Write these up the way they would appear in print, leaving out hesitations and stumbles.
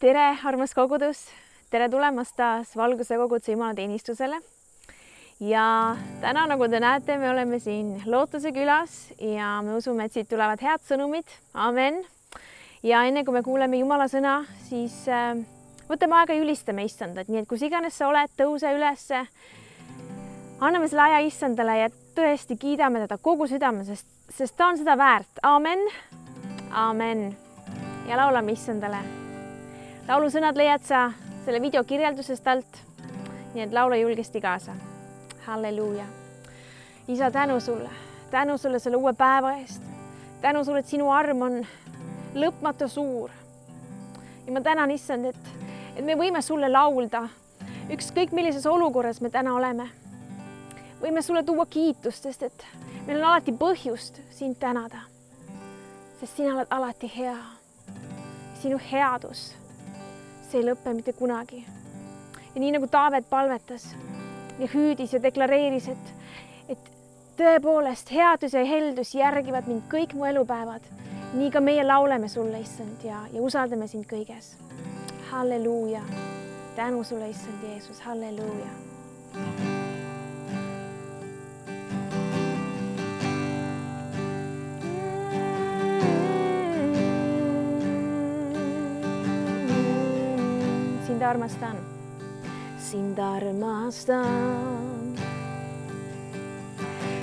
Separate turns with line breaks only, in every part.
Tere, armas kogudus! Tere tulemast taas Valguse koguduse jumalateenistusele. Ja täna, nagu te näete, me oleme siin Lootuse külas ja me usume, et siit tulevad head sõnumid. Amen. Ja enne kui me kuuleme Jumala sõna, siis võtame aega ja ülistame Issandat. Nii et kus iganes sa oled, tõuse ülesse. Anname selle aja Issandale ja tõesti kiidame teda kogu südame, sest ta on seda väärt. Amen. Amen. Ja laulame Issandale. Laulusõnad leiad sa selle video kirjeldusest alt, nii et laula julgesti kaasa. Halleluuja. Isa, tänu sulle selle uue päeva eest. Tänu sulle, et sinu arm on lõpmatu suur. Ja ma tänan, Issand, et me võime sulle laulda, ükskõik millises olukorras me täna oleme. Võime sulle tuua kiitust, sest et meil on alati põhjust sind tänada, sest sina oled alati hea. Sinu headus see ei lõppe mitte kunagi. Ja nii nagu Taavet palvetas ja hüüdis ja deklareeris, et tõepoolest headus ja heldus järgivad mind kõik mu elupäevad. Nii ka meie lauleme sulle, Issand, ja usaldame sind kõiges. Halleluuja. Tänu sulle, Issand Jeesus. Halleluuja. Sind armastan.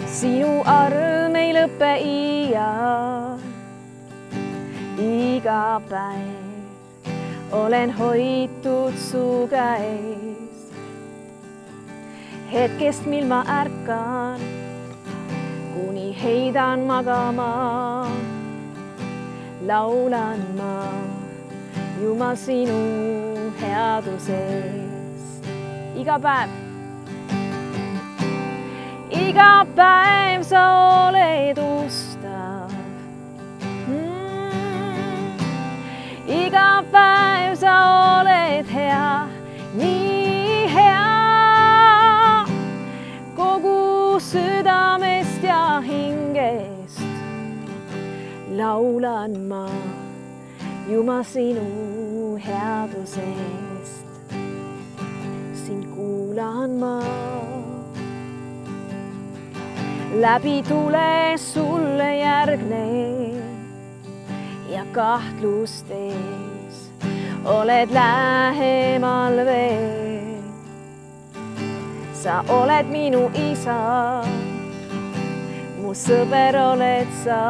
Sinu arm ei lõpe iga päev. Olen hoitud su käes. Hetkest, mil ma ärkan, kuni heidan magama, laulan ma Jumal sinu headusest. Iga päev sa oled ustav. Iga päev sa oled hea, nii hea. Kogu südamest ja hingest laulan ma Jumal sinu headusest. Sind kuulan ma. Läbi tule sulle järgne ja kahtlustes oled lähemal veel. Sa oled minu isa, mu sõber oled sa.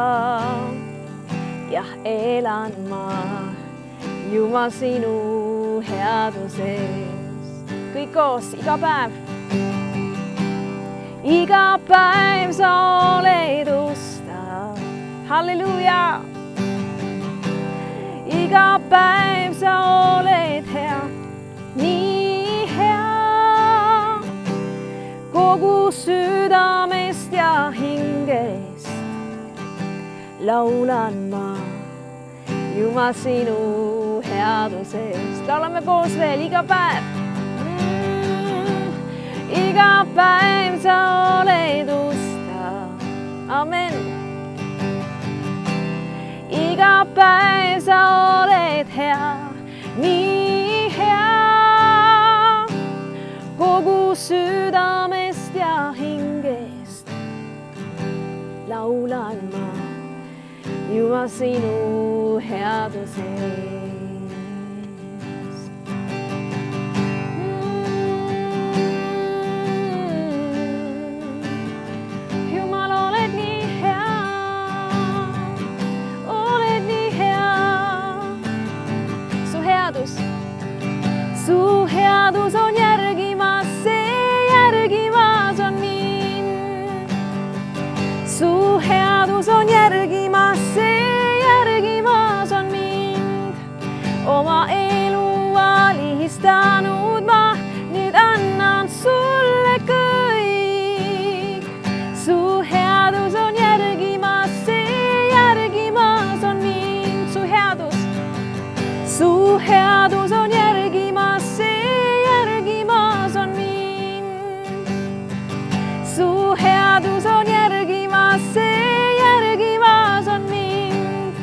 Jah, elan ma Jumal sinu headuses. Kõik koos, iga päev. Iga päev sa oled ustav. Halleluuja. Iga päev sa oled hea, nii hea. Kogu südamest ja hingest laulan ma Jumal sinu headusest. Laulame koos veel iga päev. Iga päev sa oled ustav. Amen. Iga päev sa oled hea, nii hea. Kogu südamest ja hingest laulan ma Jumal sinu headusest. Jumal, oled nii hea, oled nii hea. Su headus on järgimas, see järgimas on mind. Su headus on järgimas, oma elu alistanud ma, nüüd annan sulle kõik. Su headus on järgimas, see järgimas on mind. Su headus on järgimas, see järgimas on mind. Su headus on järgimas, see järgimas on mind.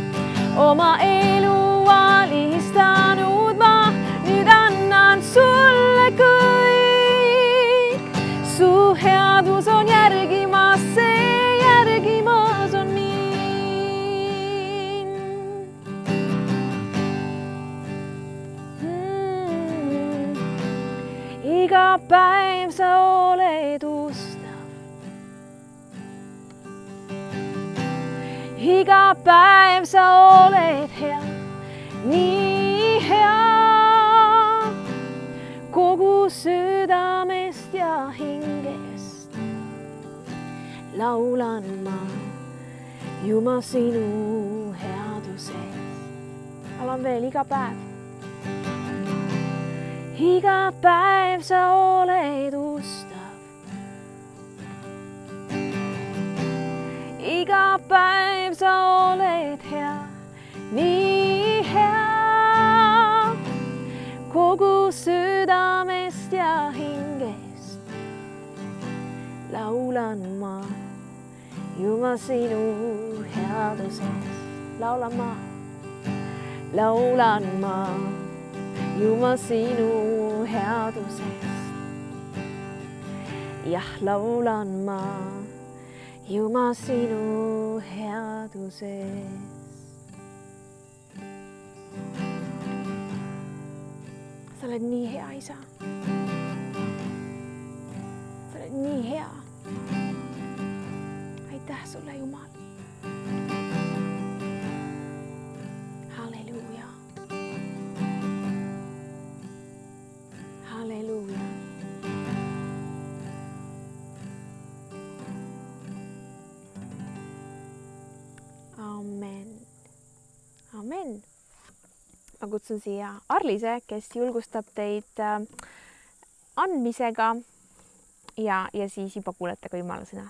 Oma elu alistanud ma, iga päev sa oled ustav. Iga päev sa oled hea, nii hea, kogu südamest ja hingest. Laulan ma Jumal sinu headusest. Laulan veel iga päev. Iga päev sa oled ustav. Iga päev sa oled hea, nii hea, kogu südamest ja hingest. Laulan ma Jumal sinu headusest. Laulan ma Jumal sinu headusest. Jah, laulan ma Jumal sinu headusest. Sa oled nii hea, isa. Sa oled nii hea. Aitäh sulle, Jumal. Halleluuja. Halleluuja. Amen. Amen. Ma kutsun siia Arlise, kes julgustab teid andmisega ja siis juba kuulete ka Jumala sõna.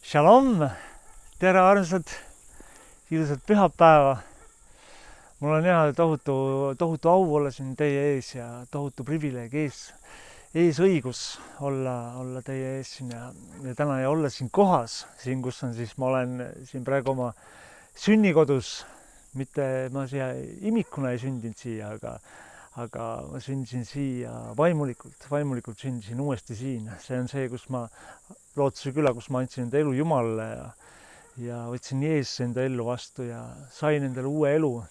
Shalom, tere armsad, ilusat pühapäeva. Mul on hea tohutu au olla siin teie ees ja tohutu privileeg ees õigus olla teie ees siin ja täna ja olla siin kohas, siin kus on siis, ma olen siin praegu oma sünnikodus, mitte ma siia imikuna ei sündinud siia, aga ma sündisin siia vaimulikult sündisin uuesti siin. See on see, kus ma Lootuse küla, kus ma andsin enda elu Jumalale ja võtsin Jeesuse enda ellu vastu ja sain endale uue elu,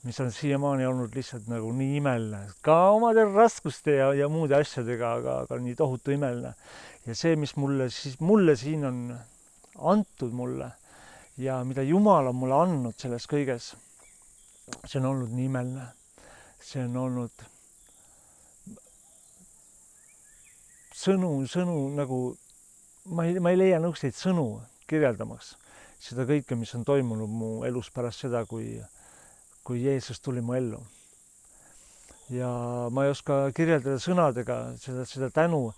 mis on siiamaani olnud lihtsalt nagu nii imeline. Ka omade raskuste ja muude asjadega, aga nii tohutu imeline. Ja see, mis mulle siin on antud mulle ja mida Jumal on mulle andnud selles kõiges, see on olnud nii imeline. See on olnud sõnu nagu ma ei leia nõusteid sõnu kirjeldamaks seda kõike, mis on toimunud mu elus pärast seda, kui Jeesus tuli mu ellu. Ja ma ei oska kirjeldada sõnadega seda tänu,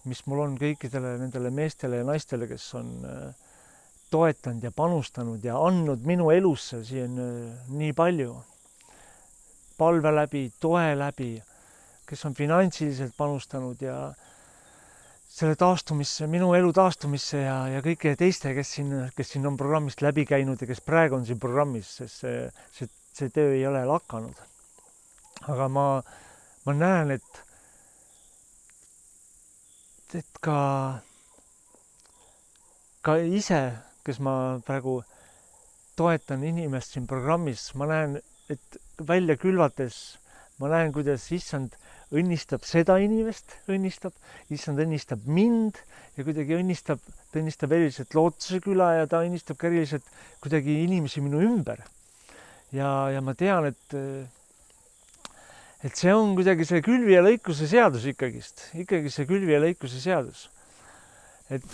mis mul on kõikidele nendele meestele ja naistele, kes on toetanud ja panustanud ja andnud minu elusse siin nii palju. Palve läbi, toe läbi, kes on finantsiliselt panustanud ja selle taastumisse, minu elu taastumisse ja kõike teiste, kes siin on programmist läbi käinud ja kes praegu on siin programmis, sest see töö ei ole lakanud. Aga ma näen, et ka ise, kes ma praegu toetan inimest siin programmis, ma näen, et välja külvates ma näen, kuidas issand õnnistab seda inimest, issand õnnistab mind ja kuidagi ta õnnistab eriliselt Lootuse küla ja ta õnnistab ka eriliselt kuidagi inimesi minu ümber. Ja ma tean, et see on kuidagi see külvi ja lõikuse seadus ikkagi see külvi ja lõikuse seadus. Et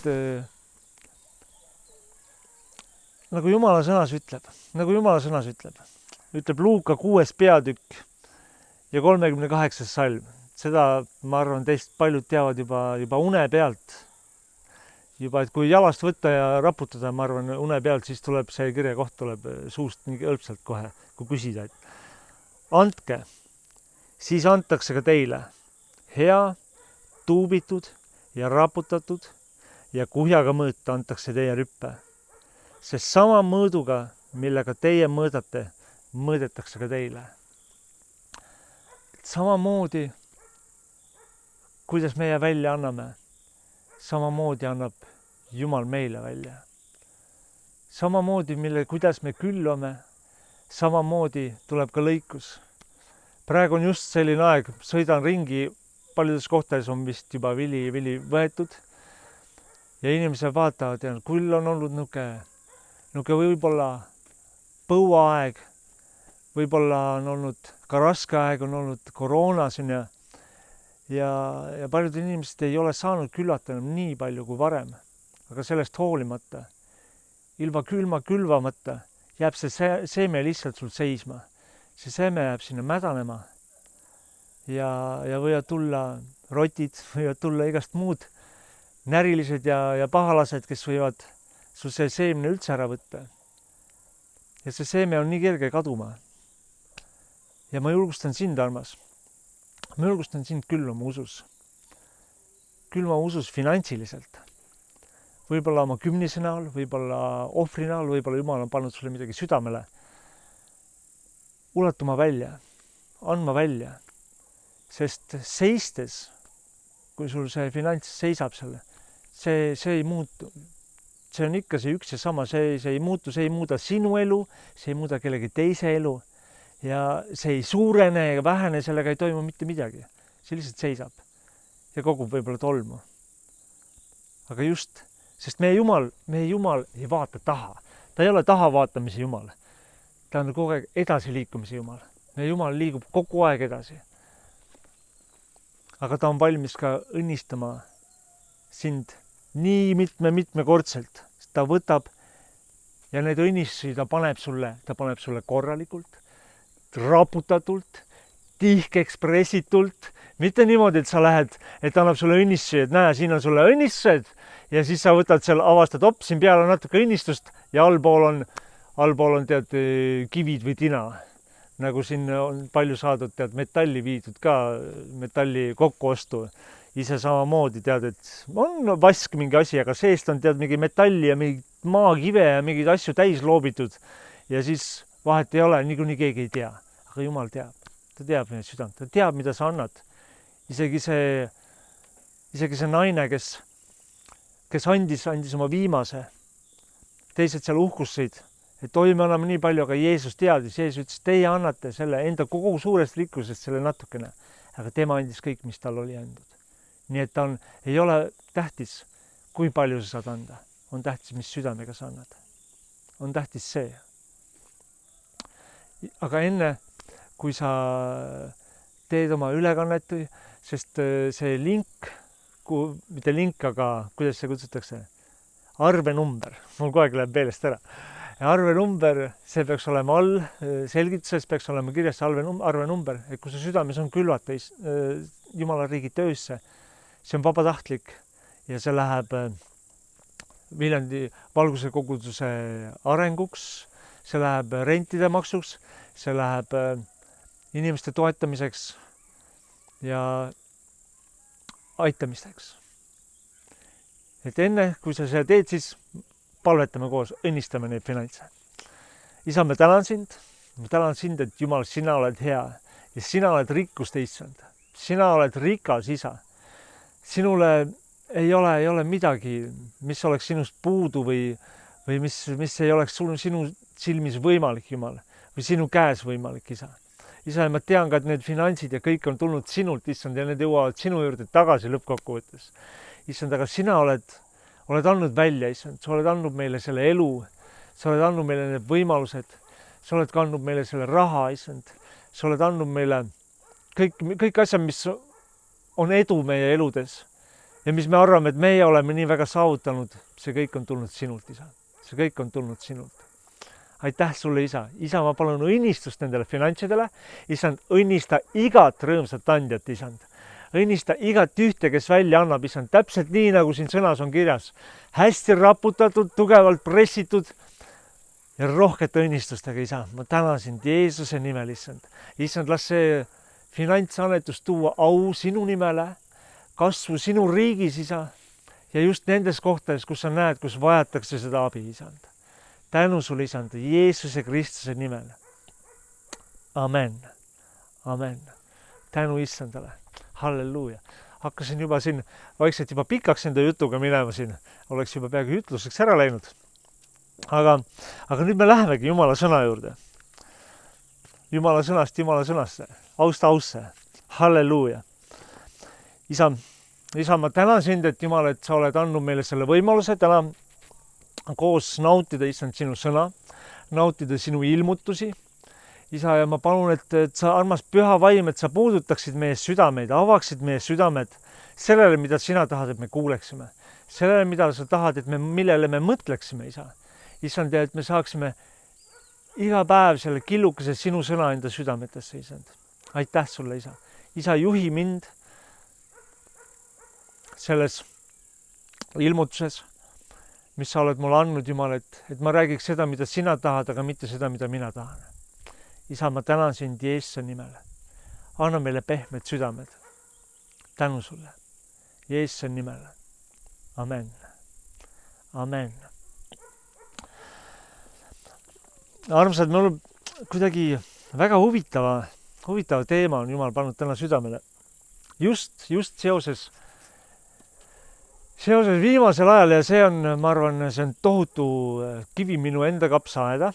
nagu Jumala sõnas ütleb Luuka 6. peatükk ja 38. salm. Seda, ma arvan, teist paljud teavad juba une pealt. Juba, et kui jalast võtta ja raputada, ma arvan, une pealt, siis tuleb see kirjakoht tuleb suust nii õlpsalt kohe, kui küsida, et andke, siis antakse ka teile hea, tuubitud ja raputatud ja kuhjaga mõõta antakse teie rüppe. Sest sama mõõduga, millega teie mõõdate, mõõdetakse ka teile. Samamoodi, kuidas meie välja anname, samamoodi annab Jumal meile välja. Samamoodi, kuidas me külvame, samamoodi tuleb ka lõikus. Praegu on just selline aeg, sõidan ringi, paljudes kohtades on vist juba vili võetud ja inimesed vaatavad ja küll on olnud nuke võib-olla põuaaeg, võib-olla on olnud ka raske aeg, on olnud koroona siin ja paljud inimesed ei ole saanud küllata enam nii palju kui varem, aga sellest hoolimata, ilma külvamata jääb see seeme lihtsalt sul seisma. See seeme jääb sinna mädanema ja võivad tulla rotid, võivad tulla igast muud närilised ja pahalased, kes võivad sul see seemne üldse ära võtta. Ja see seeme on nii kerge kaduma. Ja ma julgustan sind, armas. Ma julgustan sind külvama usus. Külvama usus finantsiliselt. Võib-olla oma kümnise näol, võib-olla ohvri näol, võib-olla Jumal on pannud sulle midagi südamele. Ulatuma välja, andma välja, sest seistes, kui sul see finants seisab selle, see ei muutu. See on ikka see üks ja sama, see ei muutu, see ei muuda sinu elu, see ei muuda kellegi teise elu ja see ei suurene ega vähene, sellega ei toimu mitte midagi. See lihtsalt seisab ja kogub võib-olla tolmu. Aga just, sest meie Jumal ei vaata taha. Ta ei ole taha vaatamise Jumal. Ta on kogu aeg edasi liikumise Jumal. Meie Jumal liigub kogu aeg edasi. Aga ta on valmis ka õnnistama sind nii mitmekordselt. Ta võtab ja need õnnistusi ta paneb sulle korralikult, raputatult, tihkeks pressitult. Mitte niimoodi, et sa lähed, et annab sulle õnnistusi, et näe, siin on sulle õnnistused ja siis sa võtad seal, avastad, siin peal on natuke õnnistust ja allpool on tead kivid või tina. Nagu siin on palju saadud tead metalli viidud ka, metalli kokkuostu. Ise samamoodi tead, et on vask mingi asi, aga seest on tead mingi metalli ja mingi maakive ja mingeid asju täis loobitud. Ja siis vahet ei ole, niikuinii keegi ei tea. Aga Jumal teab. Ta teab meie südant. Ta teab, mida sa annad. Isegi see naine, kes andis oma viimase. Teised seal uhkusid, et me anname nii palju, aga Jeesus teadis. Jeesus ütles, teie annate selle enda kogu suurest rikkusest selle natukene. Aga tema andis kõik, mis tal oli andnud. Nii et ei ole tähtis, kui palju sa saad anda. On tähtis, mis südamega sa annad. On tähtis see. Aga enne, kui sa teed oma ülekannet, sest see link, mitte link, aga kuidas see kutsutakse? Arvenumber. Mul kogu aeg läheb meelest ära. Ja arvenumber, see peaks olema all, selgituses peaks olema kirjas arvenumber, et kui su südames on külvata Jumala riigi töösse, see on vabatahtlik ja see läheb Viljandi valguse koguduse arenguks, see läheb rentide maksuks, see läheb inimeste toetamiseks ja aitamisteks. Et enne, kui sa seda teed, siis palvetame koos, õnnistame neid finantse. Isa, ma tänan sind, et Jumal, sina oled hea ja sina oled rikkust issand. Sina oled rikas, isa. Sinule ei ole midagi, mis oleks sinust puudu või mis ei oleks sinu silmis võimalik, Jumal, või sinu käes võimalik, isa. Isa, ma tean ka, et need finantsid ja kõik on tulnud sinult, issand, ja need jõuavad sinu juurde tagasi lõppkokkuvõttes. Issand, aga sina oled andnud välja, issand, sa oled andnud meile selle elu, sa oled andnud meile need võimalused, sa oled ka andnud meile selle raha, issand, sa oled andnud meile kõik asjad, mis on edu meie eludes ja mis me arvame, et meie oleme nii väga saavutanud, see kõik on tulnud sinult, isa. See kõik on tulnud sinult. Aitäh sulle, isa. Isa, ma palun õnnistust nendele finantsidele. Isand, õnnista igat rõõmsat andjat, isand. Õnnista igat ühte, kes välja annab, isand. Täpselt nii, nagu siin sõnas on kirjas. Hästi raputatud, tugevalt pressitud ja rohkete õnnistustega, isa. Ma tänan sind Jeesuse nimel, isand. Isand, las see finantsannetus tuua au sinu nimele, kasvu sinu riigis, isa, ja just nendes kohtades, kus sa näed, kus vajatakse seda abi, isand. tänu sulle, Isand, Jeesuse Kristuse nimel. Amen. Amen. Tänu Issandale. Halleluuja. Hakkasin juba siin vaikselt juba pikaks enda jutuga minema siin. Oleks juba peagi ütluseks ära läinud. Aga nüüd me lähemegi Jumala sõna juurde. Jumala sõnasse. Ausse. Halleluuja. Isa, ma tänan sind, et Jumal, et sa oled andnud meile selle võimaluse täna koos nautida, Issand, sinu sõna, nautida sinu ilmutusi. Isa, ja ma palun, et sa, armas püha vaim, et sa puudutaksid meie südameid, avaksid meie südamed sellele, mida sina tahad, et me kuuleksime. Sellele, mida sa tahad, et millele me mõtleksime, Isa. Issand, et me saaksime iga päev selle killukese sinu sõna enda südametesse, Isand. Aitäh sulle, Isa. Isa, juhi mind selles ilmutuses, mis sa oled mulle andnud, Jumal, et ma räägiks seda, mida sina tahad, aga mitte seda, mida mina tahan. Isa, ma tänan sind Jeesuse nimel. Anna meile pehmed südamed. Tänu sulle. Jeesuse nimel. Amen. Amen. Armsad, mul kuidagi väga huvitava teema on Jumal pannud täna südamele. Just seoses viimasel ajal, ja see on, ma arvan, see on tohutu kivi minu enda kapsaaeda.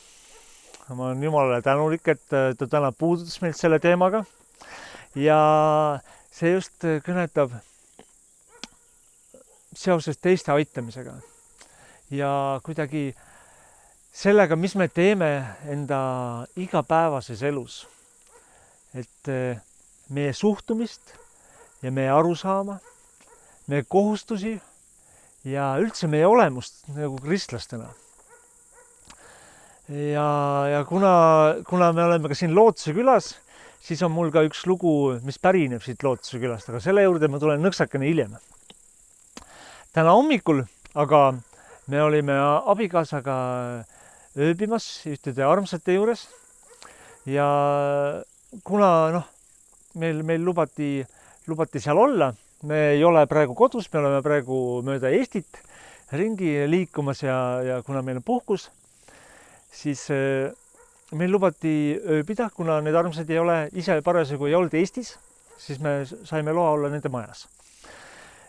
Ma olen Jumalale tänulik, et ta täna puudutas meilt selle teemaga. Ja see just kõnetab seoses teiste aitamisega. Ja kuidagi sellega, mis me teeme enda igapäevases elus. Et meie suhtumist ja meie arusaama, meie kohustusi ja üldse meie olemust nagu kristlastena. Ja kuna me oleme ka siin Lootuse külas, siis on mul ka üks lugu, mis pärineb siit Lootuse külast, aga selle juurde ma tulen nõksakene hiljem. Täna hommikul aga me olime abikaasaga ööbimas ühtede armsate juures ja kuna meil lubati seal olla, me ei ole praegu kodus, me oleme praegu mööda Eestit ringi liikumas ja kuna meil on puhkus, siis meil lubati ööbida, kuna need armsad ei ole ise parasjagu ei olnud Eestis, siis me saime loa olla nende majas.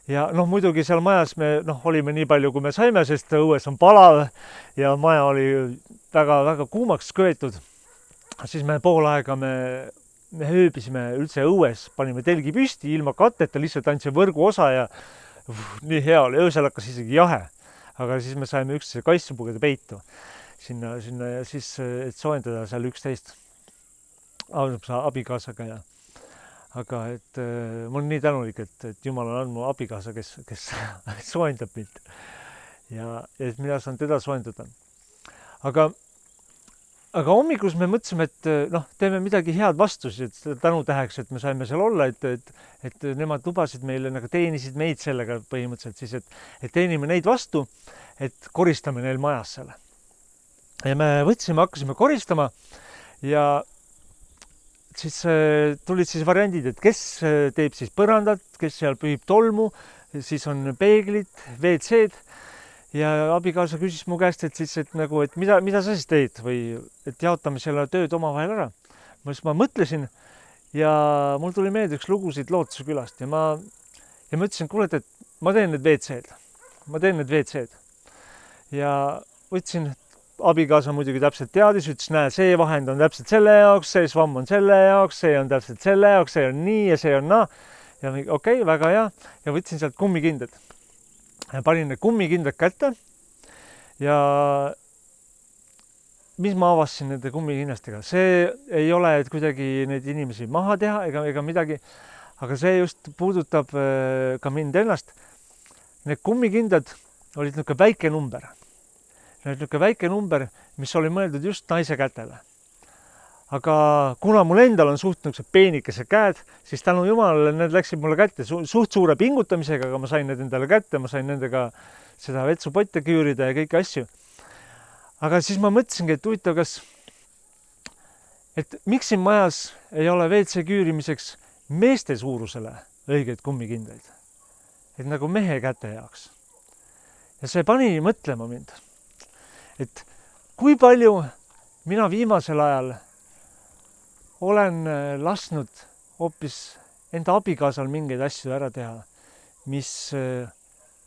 Ja muidugi seal majas me olime nii palju, kui me saime, sest õues on palav ja maja oli väga kuumaks köetud. Siis me pool aega me ööbisime üldse õues, panime telgi püsti ilma katteta, lihtsalt andsin võrgu osa ja nii hea oli, öösel hakkas isegi jahe. Aga siis me saime üksteise kaissupugede peitu sinna ja siis, et soojendada seal 11 abikaasaga. Aga et mul on nii tänulik, et Jumal on andnud abikaasa, kes soojendab mind ja et mina saan teda soojendada. Aga hommikus me mõtlesime, et teeme midagi head vastus, et tänutäheks, et me saime seal olla, et nemad lubasid meile, teenisid meid sellega põhimõtteliselt siis, et teenime neid vastu, et koristame neil majas selle. Ja me hakkasime koristama ja siis tulid siis variandid, et kes teeb siis põrandat, kes seal pühib tolmu, siis on peeglid, WC-d ja abikaasa küsis mu käest, et mida sa siis teed või et jaotame selle tööd omavahel ära. Ma mõtlesin ja mul tuli meelde üks lugu siit Lootuse külast ja ma ütlesin, kuule, et ma teen need WC-d. Ja võtsin, abikaasa muidugi täpselt teadis, ütles, näe, see vahend on täpselt selle jaoks, see svamm on selle jaoks, see on täpselt selle jaoks, see on nii ja see on naa. Ja okei, väga hea. Ja võtsin sealt kummikindad. Ja panin need kummikindad kätte ja mis ma avastasin nende kummikindastega? See ei ole, et kuidagi neid inimesi maha teha ega midagi, aga see just puudutab ka mind ennast. Need kummikindad olid niisugune väike number. Niisugune väike number, mis oli mõeldud just naise kätele. Aga kuna mul endal on suht peenikesed käed, siis tänu Jumalale need läksid mulle kätte suht suure pingutamisega, aga ma sain need endale kätte, ma sain nendega seda vetsupotte küürida ja kõiki asju. Aga siis ma mõtlesingi, et huvitav, et miks siin majas ei ole WC küürimiseks meeste suurusele õigeid kummikindaid. Et nagu mehe käte jaoks. Ja see pani mõtlema mind. Et kui palju mina viimasel ajal olen lasknud hoopis enda abikaasal mingeid asju ära teha,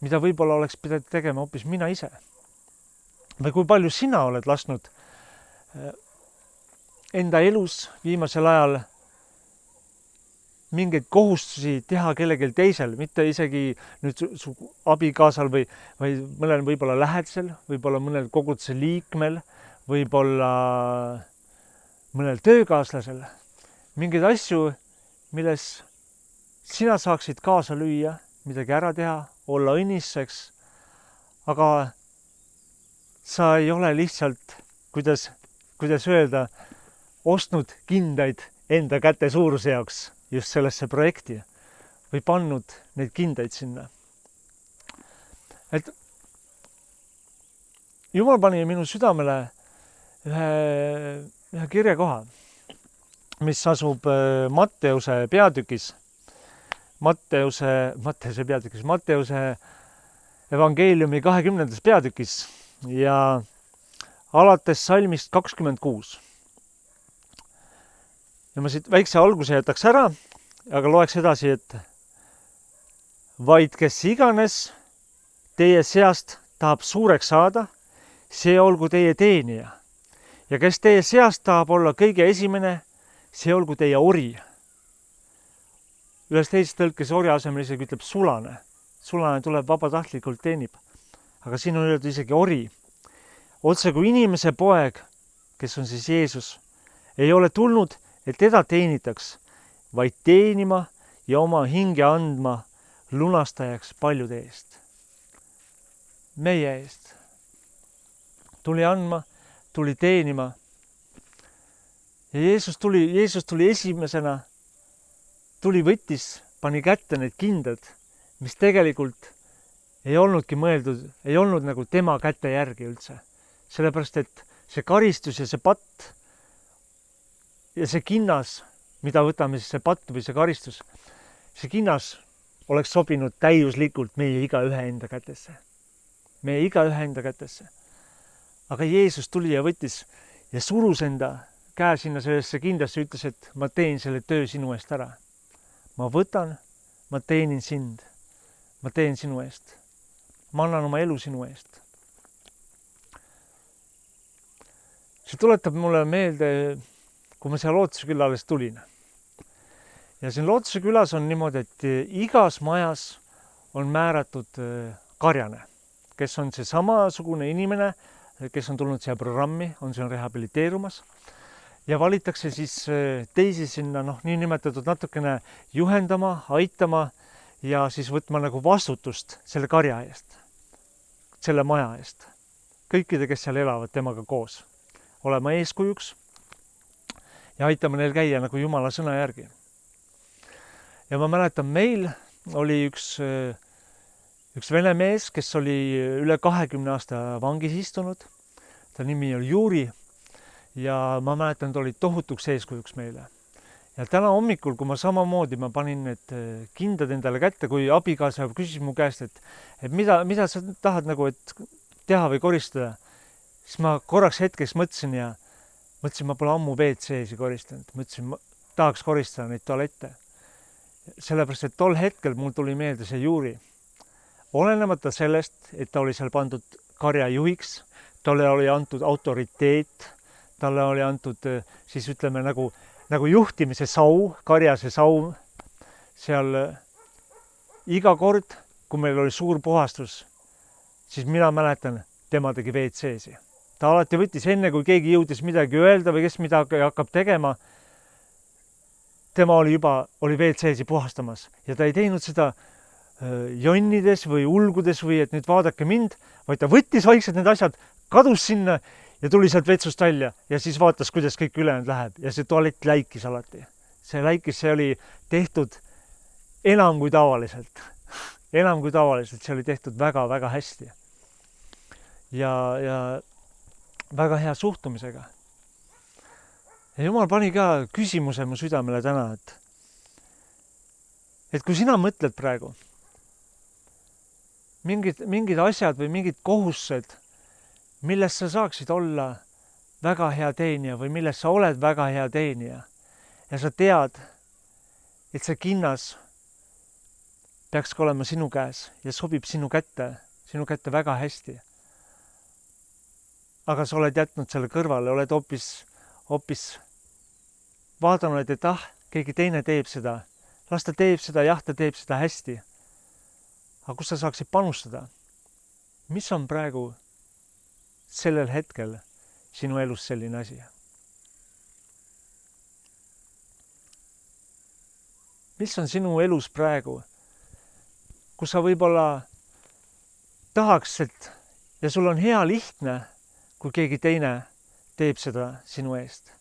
mida võib-olla oleks pidanud tegema hoopis mina ise. Või kui palju sina oled lasknud enda elus viimasel ajal mingeid kohustusi teha kellelgi teisel, mitte isegi nüüd su abikaasal või mõnel võib-olla lähedasel, võib-olla mõnel koguduse liikmel, võib-olla mõnel töökaaslasel. Mingeid asju, milles sina saaksid kaasa lüüa, midagi ära teha, olla õnniseks, aga sa ei ole lihtsalt, kuidas öelda, ostnud kindaid enda käte suuruse jaoks just sellesse projekti või pannud neid kindaid sinna. Et Jumal pani minu südamele ühe kirjakoha, mis asub Matteuse peatükis, Matteuse evangeeliumi 20. peatükis ja alates salmist 26. Ja ma siit väikse alguse jätaks ära, aga loeks edasi, et vaid kes iganes teie seast tahab suureks saada, see olgu teie teenija. Ja kes teie seast tahab olla kõige esimene, see olgu teie ori. Ühes teises tõlkes ori asemel isegi ütleb sulane. Sulane tuleb vabatahtlikult teenib. Aga siin on öeldud isegi ori. Otse kui inimese poeg, kes on siis Jeesus, ei ole tulnud, et teda teenitaks, vaid teenima ja oma hinge andma lunastajaks paljude eest. Meie eest. Tuli andma, tuli teenima. Ja Jeesus tuli esimesena, võttis, pani kätte need kindad, mis tegelikult ei olnudki mõeldud, ei olnud nagu tema käte järgi üldse. Sellepärast, et see karistus ja see patt ja see kinnas, mida võtame siis see patt või see karistus, see kinnas oleks sobinud täiuslikult meie igaühe enda kätesse. Meie igaühe enda kätesse. Aga Jeesus tuli ja võttis ja surus enda käe sinna sellesse kindasse, ütles, et ma teen selle töö sinu eest ära. Ma võtan, ma teenin sind. Ma teen sinu eest. Ma annan oma elu sinu eest. See tuletab mulle meelde, kui ma seal Lootuse külla alles tulin. Ja siin Lootuse külas on niimoodi, et igas majas on määratud karjane, kes on see samasugune inimene, kes on tulnud siia programmi, on siin rehabiliteerumas ja valitakse siis teisi sinna niinimetatud natukene juhendama, aitama ja siis võtma nagu vastutust selle karja eest, selle maja eest. Kõikide, kes seal elavad temaga koos, olema eeskujuks ja aitama neil käia nagu Jumala sõna järgi. Ja ma mäletan, meil oli üks vene mees, kes oli üle 20 aasta vangis istunud. Ta nimi oli Juri ja ma mäletan, ta oli tohutuks eeskujuks meile. Ja täna hommikul, kui ma samamoodi panin need kindad endale kätte, kui abikaasa küsis mu käest, et mida sa tahad nagu, et teha või koristada, siis ma korraks hetkeks mõtlesin, ma pole ammu WC-si koristanud. Mõtlesin, ma tahaks koristada neid tualette. Sellepärast, et tol hetkel mul tuli meelde see Juri. Olenemata sellest, et ta oli seal pandud karja juhiks, talle oli antud autoriteet, talle oli antud siis ütleme nagu juhtimise sau, karjase sau. Seal iga kord, kui meil oli suur puhastus, siis mina mäletan, tema tegi WC-si. Ta alati võttis enne, kui keegi jõudis midagi öelda või kes midagi hakkab tegema, tema oli WC-si puhastamas ja ta ei teinud seda jonnides või ulgudes või et nüüd vaadake mind, vaid ta võttis vaikselt need asjad, kadus sinna ja tuli sealt vetsust välja ja siis vaatas, kuidas kõik ülejäänud läheb ja see tualett läikis alati. See oli tehtud enam kui tavaliselt. Enam kui tavaliselt, see oli tehtud väga-väga hästi. Ja väga hea suhtumisega. Ja Jumal pani ka küsimuse mu südamele täna, et kui sina mõtled praegu mingid asjad või mingid kohustused, milles sa saaksid olla väga hea teenija või milles sa oled väga hea teenija ja sa tead, et see kinnas peaks ka olema sinu käes ja sobib sinu kätte väga hästi. Aga sa oled jätnud selle kõrvale, oled hoopis vaadanud, et keegi teine teeb seda. Las ta teeb seda, jah, ta teeb seda hästi. Aga kus sa saaksid panustada? Mis on praegu sellel hetkel sinu elus selline asi? Mis on sinu elus praegu, kus sa võib-olla tahaks, ja sul on hea lihtne, kui keegi teine teeb seda sinu eest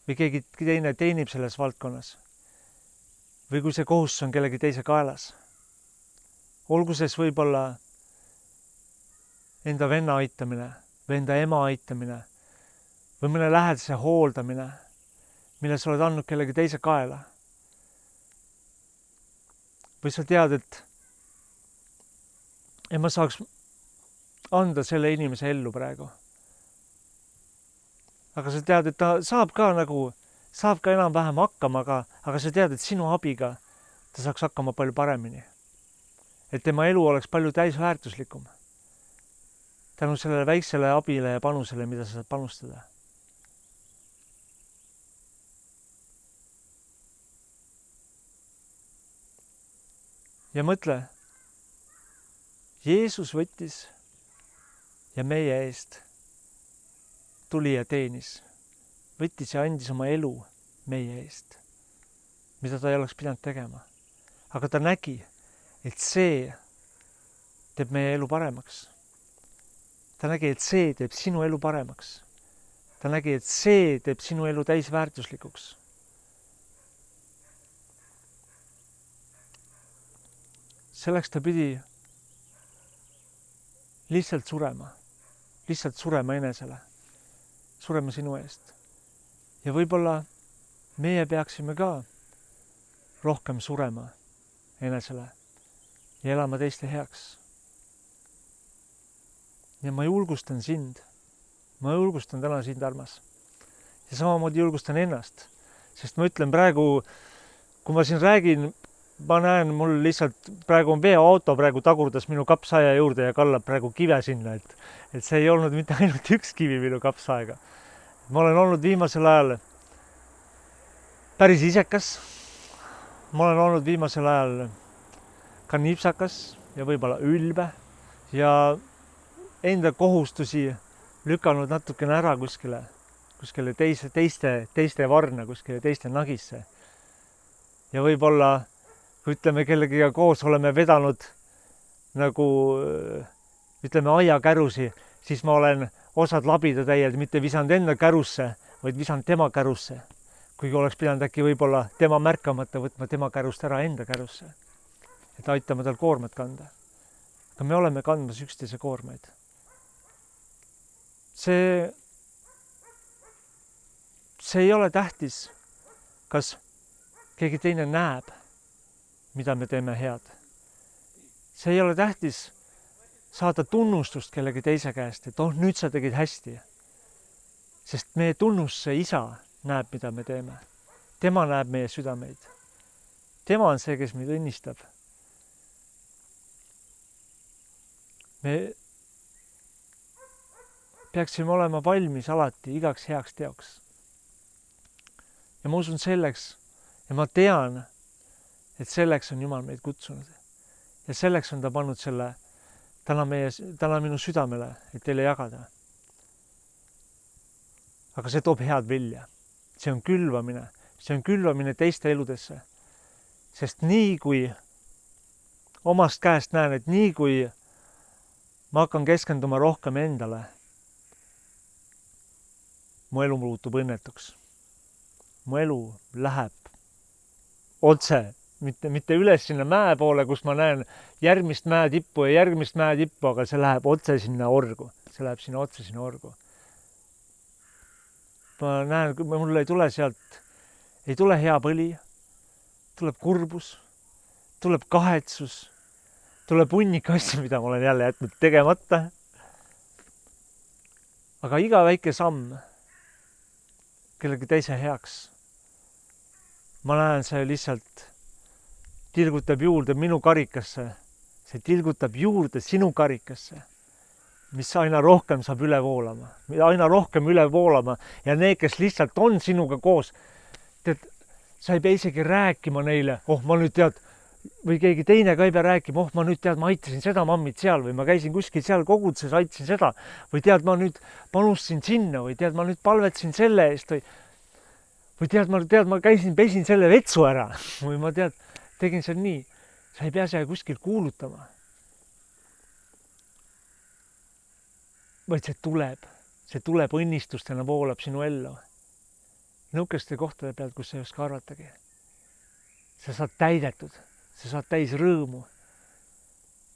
või keegi teine teenib selles valdkonnas või kui see kohustus on kellegi teise kaelas. Olgu ses võib-olla enda venna aitamine või enda ema aitamine või mõne lähedase hooldamine, mille sa oled andnud kellegi teise kaela. Või sa tead, et ma saaks anda selle inimese ellu praegu. Aga sa tead, et ta saab ka enam-vähem hakkama, aga sa tead, et sinu abiga ta saaks hakkama palju paremini. Et tema elu oleks palju täisväärtuslikum. Tänu sellele väiksele abile ja panusele, mida sa saad panustada. Ja mõtle, Jeesus võttis ja meie eest tuli ja teenis. Võttis ja andis oma elu meie eest, mida ta ei oleks pidanud tegema. Aga ta nägi, et see teeb meie elu paremaks. Ta nägi, et see teeb sinu elu paremaks. Ta nägi, et see teeb sinu elu täisväärtuslikuks. Selleks ta pidi lihtsalt surema enesele, surema sinu eest. Ja võib-olla meie peaksime ka rohkem surema enesele ja elama teiste heaks. Ja ma julgustan sind. Ma julgustan täna sind, armas. Ja samamoodi julgustan ennast. Sest ma ütlen praegu, kui ma siin räägin, ma näen, mul lihtsalt praegu on veoauto, praegu tagurdas minu kapsaaia juurde ja kallab praegu kive sinna, et see ei olnud mitte ainult üks kivi minu kapsaaega. Ma olen olnud viimasel ajal päris isekas. Ma olen olnud viimasel ajal ka nipsakas ja võib-olla ülbe ja enda kohustusi lükanud natukene ära kuskile teiste varna, kuskile teiste nagisse. Ja võib-olla, kui ütleme kellegiga koos oleme vedanud nagu ütleme aiakärusi, siis ma olen osad labidatäied mitte visanud enda kärusse, vaid visanud tema kärusse. Kuigi oleks pidanud äkki võib-olla tema märkamata võtma tema kärust ära enda kärusse, et aitama tal koormat kanda. Aga me oleme kandmas üksteise koormaid. See ei ole tähtis, kas keegi teine näeb, mida me teeme head. See ei ole tähtis saada tunnustust kellegi teise käest, et nüüd sa tegid hästi. Sest meie tunnus, see isa näeb, mida me teeme. Tema näeb meie südameid. Tema on see, kes meid õnnistab. Me peaksime olema valmis alati igaks heaks teoks. Ja ma usun selleks ja ma tean, et selleks on Jumal meid kutsunud. Ja selleks on ta pannud selle täna minu südamele, et teile jagada. Aga see toob head vilja. See on külvamine teiste eludesse. Sest nii kui omast käest näen, et nii kui ma hakkan keskenduma rohkem endale, mu elu muutub õnnetuks. Mu elu läheb otse, mitte üles sinna mäe poole, kus ma näen järgmist mäetippu, aga see läheb otse sinna orgu. See läheb otse sinna orgu. Ma näen, kui mul ei tule hea põli, tuleb kurbus, tuleb kahetsus, tuleb hunnik asju, mida ma olen jälle jätnud tegemata. aga iga väike samm kellegi teise heaks, ma näen, see lihtsalt tilgutab juurde minu karikasse, see tilgutab juurde sinu karikasse, mis aina rohkem saab üle voolama, ja need, kes lihtsalt on sinuga koos, tead, sa ei pea isegi rääkima neile, ma nüüd tead, või keegi teine ka ei pea rääkima, ma nüüd tead, ma aitasin seda mammit seal või ma käisin kuskil seal koguduses, aitasin seda või tead, ma nüüd panustasin sinna või tead, ma nüüd palvetasin selle eest või tead, ma pesin selle vetsu ära või ma tead, tegin seal nii. Sa ei pea seal kuskil kuulutama. Vaid see tuleb õnnistustena voolab sinu ellu. Nõukeste kohtade pealt, kus sa ei oska arvatagi. Sa saad täidetud, sa saad täis rõõmu,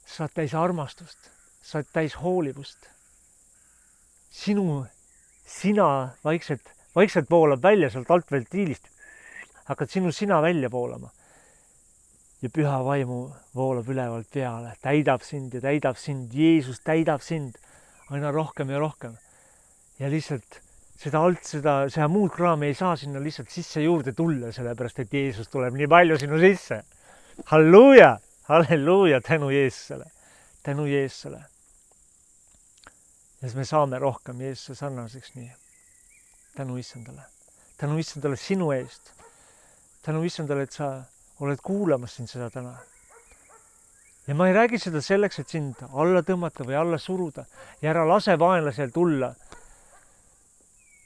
sa saad täis armastust, sa saad täis hoolivust. Sina vaikselt voolab välja sealt alt ventiilist, hakkad sina välja voolama. Ja püha vaimu voolab ülevalt peale, täidab sind, Jeesus täidab sind aina rohkem ja rohkem. Ja lihtsalt seda muud kraami ei saa sinna lihtsalt sisse juurde tulla, sellepärast et Jeesus tuleb nii palju sinu sisse. Halleluuja, tänu Jeesusele. Ja siis me saame rohkem Jeesuse sarnaseks nii. Tänu Issandale sinu eest. Tänu Issandale, et sa oled kuulamas siin seda täna. Ja ma ei räägi seda selleks, et sind alla tõmmata või alla suruda ja ära lase vaenlasel tulla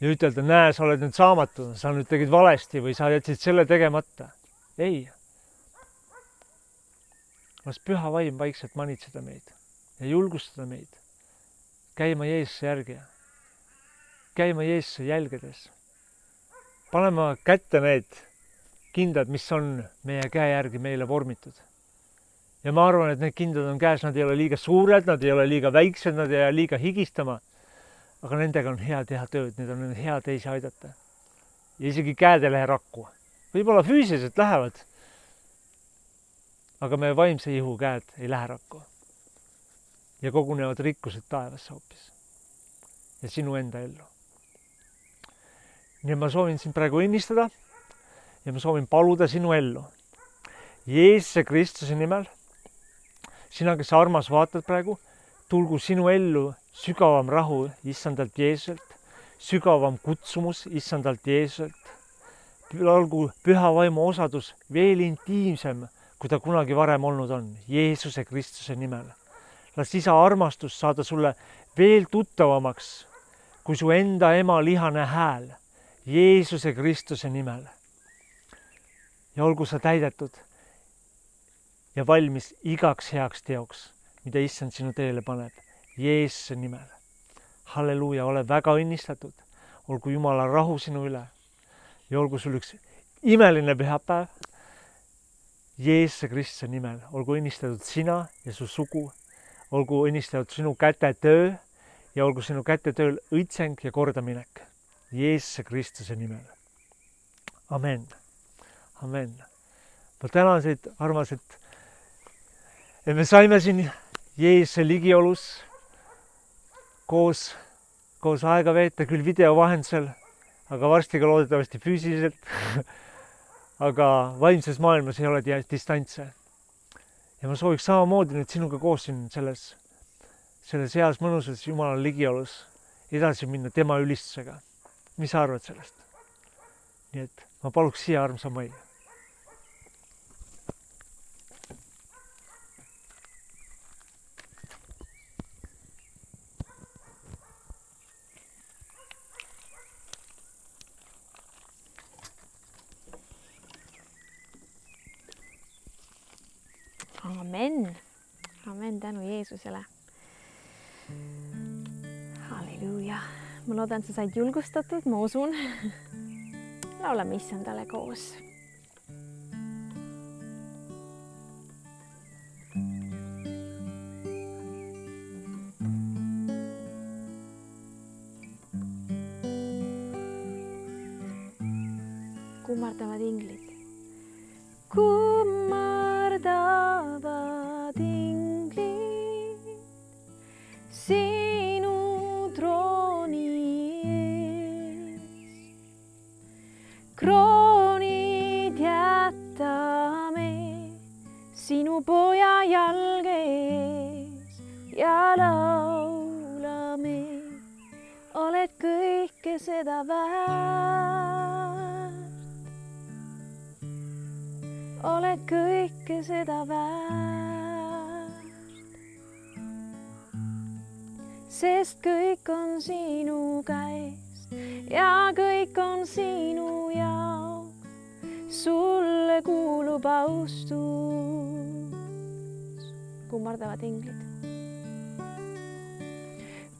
ja ütelda, näe, sa oled nüüd saamatu, sa nüüd tegid valesti või sa jätsid selle tegemata. Ei. Las püha vaim vaikselt manitseda meid ja julgustada meid. Käima Jeesuse järgi. Käima Jeesuse jälgedes. Panema kätte need kindad, mis on meie käe järgi meile vormitud. Ja ma arvan, et need kindad on käes, nad ei ole liiga suured, nad ei ole liiga väiksed, nad ei ole liiga higistama. Aga nendega on hea teha tööd, need on hea teisi aidata. Ja isegi käed ei lähe rakku. Võib-olla füüsiliselt lähevad, aga meie vaimse ihu käed ei lähe rakku. Ja kogunevad rikkused taevasse hoopis. Ja sinu enda ellu. Nii ma soovin sind praegu õnnistada ja ma soovin paluda sinu ellu. Jeesuse Kristuse nimel, sina, kes armas vaatad praegu, tulgu sinu ellu sügavam rahu Issandalt Jeesuselt, sügavam kutsumus Issandalt Jeesuselt. Olgu püha vaimu osadus veel intiimsem, kui ta kunagi varem olnud on, Jeesuse Kristuse nimel. Las isa armastus saada sulle veel tuttavamaks, kui su enda ema lihane hääl, Jeesuse Kristuse nimel. Ja olgu sa täidetud ja valmis igaks heaks teoks, mida Issand sinu teele paneb, Jeesuse nimel. Halleluuja, ole väga õnnistatud, olgu Jumala rahu sinu üle ja olgu sul üks imeline pühapäev, Jeesuse Kristuse nimel, olgu õnnistatud sina ja su sugu, olgu õnnistatud sinu käte töö ja olgu sinu käte tööl õitseng ja kordaminek, Jeesuse Kristuse nimel. Amen. Ma tänan teid, armas, et me saime siin Jeesuse ligiolus koos aega veeta, küll video vahendusel, aga varsti ka loodetavasti füüsiliselt. Aga vaimses maailmas ei ole distantse. Ja ma sooviks samamoodi nüüd sinuga koos siin selles heas mõnusas Jumala ligiolus edasi minna tema ülistusega. Mis sa arvad sellest? Nii et ma paluks siia armsa Mai.
Amen, tänu Jeesusele. Halleluuja. Ma loodan, sa said julgustatud, ma usun. Laulame Issandale koos. Kummardavad inglid. Kummardavad inglid sinu trooni ja laulame, oled kõike seda väärt. Oled kõike seda väärt, sest kõik on sinu käest ja kõik on sinu jaoks. Sulle kuulub austus. Kummardavad inglid.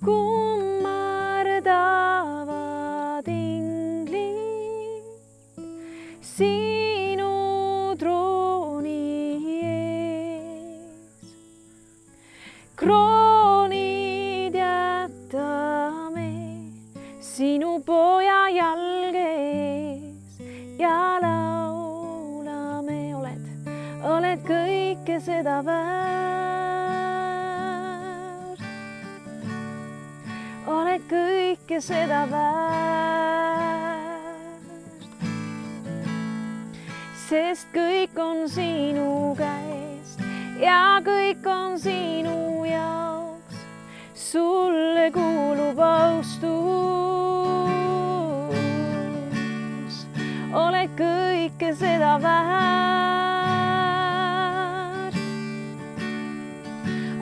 Kummardavad inglid sinu trooni ees. Kroonid jätame sinu poja jalge ees ja laulame, oled kõike seda väärt. Oled kõike seda väärt, sest kõik on sinu käest ja kõik on sinu jaoks. Sulle kuulub austus, oled kõike seda väärt.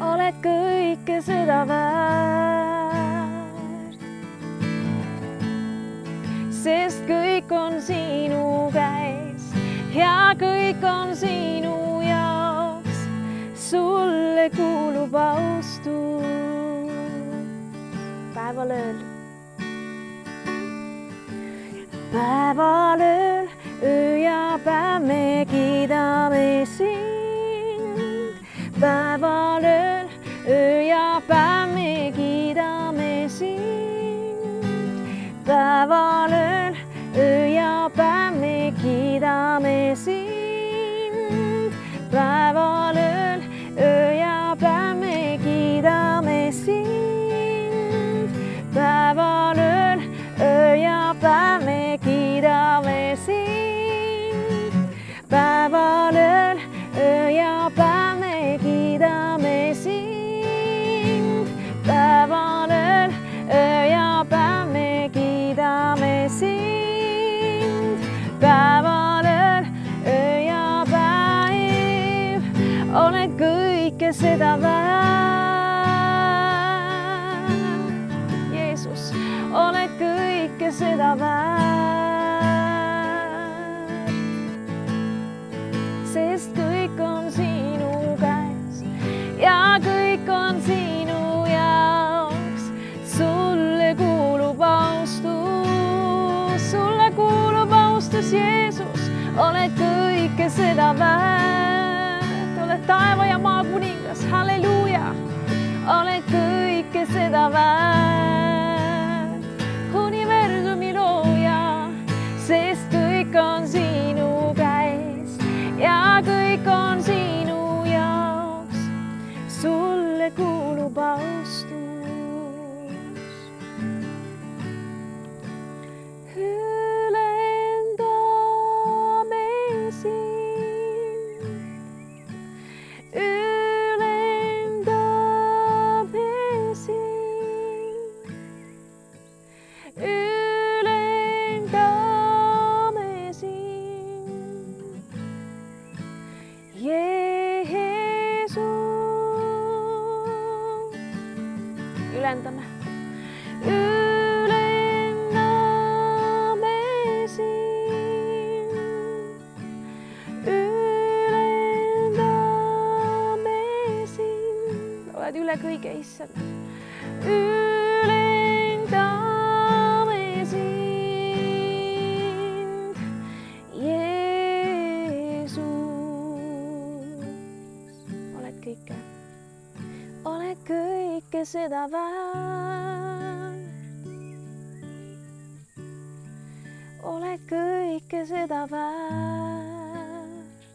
Oled kõike seda väärt, sest kõik on sinu käest ja kõik on sinu jaoks. Sulle kuulub austus. Päevalööl. Päevalööl, öö ja päev me kiidame sind. Päevalööl, öö ja päev me kiidame sind. Päevalööl, öö ja päev me kiidame sind. Päevalööl, öö ja päev me kiidame sind. Päevalööl, öö ja päev me kiidame sind. Päevalööl, öö ja päev me kiidame sind. Päevalööl, öö ja päev me kiidame sind. Päevalööl, öö ja päev, oled kõike seda väärt. Jeesus, oled kõike seda väärt, sest kõik on sinu käes ja kõik on sinu jaoks. Sulle kuulub austus, sulle kuulub austus, Jeesus, oled kõike seda väärt. Oled taeva ja maa kuningas, halleluuja, oled kõike seda väärt. Universumi looja, sest kõik on sinu käes ja kõik on sinu jaoks. Sulle kuulub austus. Ülendame sind, ülendame sind, ülendame sind, Jeesus. Ülendame. Ülendame sind, ülendame sind. Oled üle kõige, issand. Ülendame sind, Jeesus. Oled kõike seda väärt. Oled kõike seda väärt,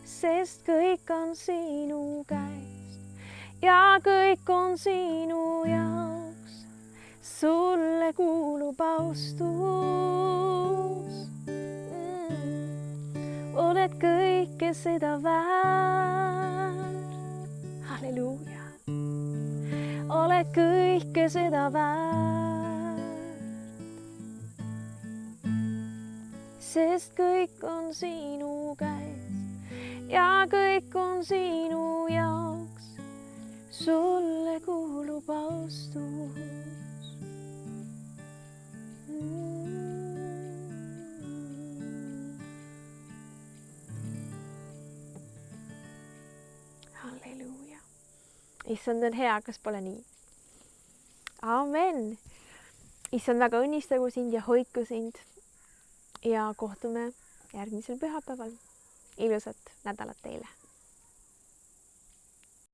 sest kõik on sinu käest ja kõik on sinu jaoks. Sulle kuulub austus. Oled kõike seda väärt. oled kõike seda väärt, sest kõik on sinu käes ja kõik on sinu jaoks. Sulle kuulub austus. Halleluuja. Issand on hea, kas pole nii? Amen. Issand väga õnnistagu sind ja hoidku sind. Ja kohtume järgmisel pühapäeval. Ilusat nädalat teile.